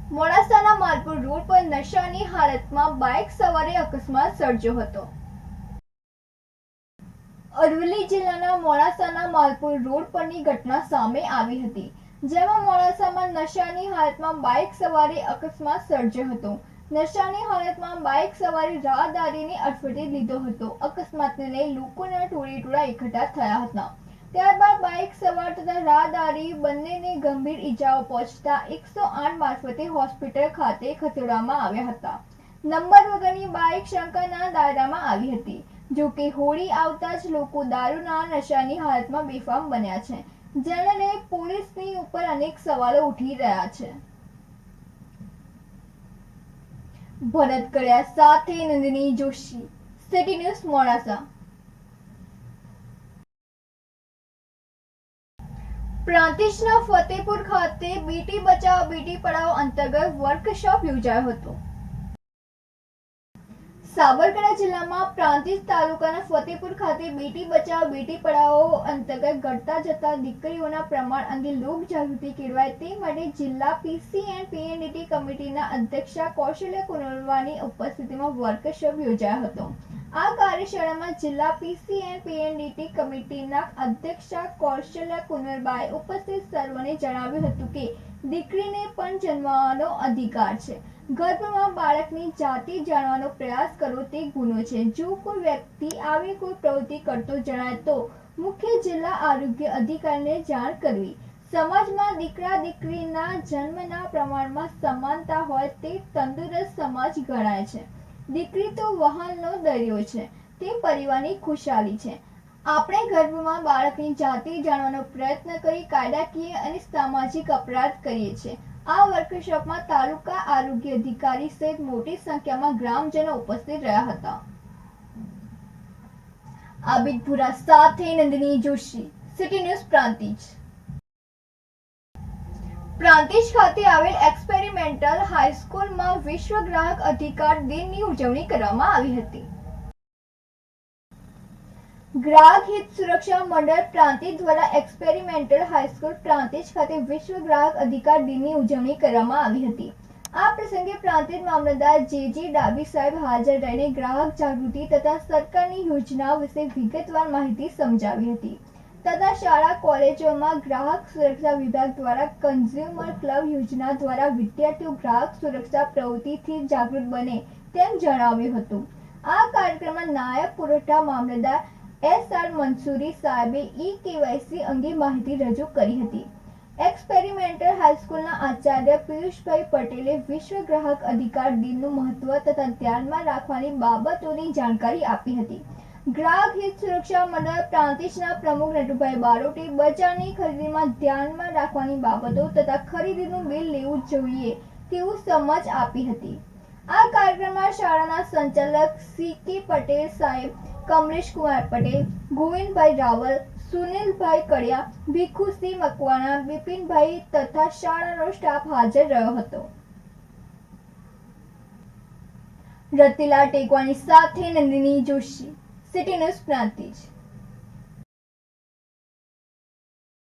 મોડાસાના Malpur road પર નશાની હાલતમાં bike સવારે અકસ્માત સર્જ્યો હતો। અરવલ્લી જિલ્લાના મોડાસાના માલપુર રોડ પરની ઘટના સામે આવી હતી, જેમાં મોડાસામાં નશાની હાલતમાં બાઇક સવારે અકસ્માત સર્જ્યો હતો। નશાની હાલતમાં બાઇક સવારે રાહદારીને અડફેટે લીધો હતો। અકસ્માતને લઈ લોકોના ટોળેટોળા એકઠા થયા હતા। ત્યારબાદ બાઇક સવાર તથા રાહદારી બંનેને ગંભીર ઈજાઓ પહોંચતા 108 મારફતે હોસ્પિટલ ખાતે ખસેડવામાં આવ્યા હતા। નંબર વગરની બાઇક શંકાના દાયરામાં આવી હતી। જો કે હોળી આવતા જ લોકો દારૂના નશાની હાલતમાં બેફામ બન્યા છે, જેને લઈ પોલીસની ઉપર અનેક સવાલો ઉઠી રહ્યા છે। ભરત કડિયા સાથે નંદિની જોશી, સિટી ન્યૂઝ મોડાસા। પ્રાંતિજના ફતેપુર ખાતે બેટી બચાવો બેટી પઢાઓ અંતર્ગત વર્કશોપ યોજાયો હતો। સાબરકાંઠા જિલ્લામાં પ્રાંતિજ તાલુકાના ફતેપુર ખાતે બેટી બચાવો બેટી પઢાઓ અંતર્ગત ઘટતા જતા દીકરીઓના પ્રમાણ અંગે લોક જાગૃતિ કેળવાય તે માટે જિલ્લા પીસી એન્ડ પીએનડીટી કમિટીના અધ્યક્ષ કૌશલ્ય કુનરવાની ઉપસ્થિતિમાં વર્કશોપ યોજાયો હતો। આ કાર્યશાળામાં જિલ્લા પીસી એન્ડ પીએનડીટી કમિટીના અધ્યક્ષ કૌશલ્ય કુનરબાએ ઉપસ્થિત સર્વને જણાવ્યું હતું કે દીકરીને પણ જન્મવાનો અધિકાર છે। ગર્ભમાં બાળકની જાતિ જાણવાનો પ્રયાસ કરવો તે ગુનો છે। જો કોઈ વ્યક્તિ આવી કોઈ પ્રવૃત્તિ કરતો જણાય તો મુખ્ય જિલ્લા આરોગ્ય અધિકારીને જાણ કરવી। સમાજમાં દીકરા દીકરીના જન્મના પ્રમાણમાં સમાનતા હોય તે તંદુરસ્ત સમાજ ગણાય છે। દીકરી તો વહાલનો દરિયો છે, તે પરિવારની ખુશાલી છે। આપણે ગર્ભમાં બાળકની જાતિ જાણવાનો પ્રયત્ન કરી કાયદાકીય અને સામાજિક અપરાધ કરીએ છીએ। આ વર્કશોપમાં તાલુકા આરોગ્ય અધિકારી સહિત મોટી સંખ્યામાં ગ્રામજનો ઉપસ્થિત રહ્યા હતા। આબિદપુરા સાથે નંદિની જોશી, સિટી ન્યૂઝ પ્રાંતિજ। પ્રાંતિજ ખાતે આવેલ એક્સપેરિમેન્ટલ હાઈસ્કૂલમાં વિશ્વ ગ્રાહક અધિકાર દિનની ઉજવણી કરવામાં આવી હતી। ગ્રાહક હિત સુરક્ષા મંડળ પ્રાંતિજ દ્વારા એક્સપેરિમેન્ટલ હાઈસ્કૂલ પ્રાંતિજ ખાતે વિશ્વ ગ્રાહક અધિકાર દિનની ઉજવણી કરવામાં આવી હતી। આ પ્રસંગે પ્રાંતિજ મામલતદાર જે ડાબી સાહેબ હાજર રહીને ગ્રાહક જાગૃતિ તથા સરકારની યોજનાઓ વિશે વિગતવાર માહિતી સમજાવી હતી તથા શાળા કોલેજોમાં ગ્રાહક સુરક્ષા વિભાગ દ્વારા કન્ઝ્યુમર ક્લબ યોજના દ્વારા વિદ્યાર્થીઓ ગ્રાહક સુરક્ષા પ્રવૃત્તિથી જાગૃત બને તેમ જણાવ્યું હતું। આ કાર્યક્રમમાં નાયબ પુરવઠા મામલતદાર SR મંસૂરી સાહેબે KYC અંગે માહિતી રજૂ કરી હતી। એક્સપેરિમેન્ટલ હાઈસ્કૂલના આચાર્ય પિયુષભાઈ પટેલે વિશ્વ ગ્રાહક અધિકાર દિનનું મહત્વ તથા ધ્યાનમાં રાખવાની બાબતોની જાણકારી આપી હતી। ગ્રાહક હિત સુરક્ષા મંડળ પ્રાંતિજના પ્રમુખ નટુભાઈ બારોટે બજારની ખરીદીમાં ધ્યાનમાં રાખવાની બાબતો તથા ખરીદીનું બિલ લેવું જોઈએ તેવું સમજ આપી હતી। આ કાર્યક્રમમાં શાળાના સંચાલક CK પટેલ સાહેબ, કમલેશ કુમાર પટેલ, ગોવિંદભાઈ રાવલ, સુનિલભાઈ કડિયા, ભીખુસિંહ મકવાણા, બિપિનભાઈ તથા શાળાનો સ્ટાફ હાજર રહ્યો હતો। રતિલાલ ટેકવાની સાથે નંદિની જોશી, સિટી ન્યૂઝ પ્રાંતિજ।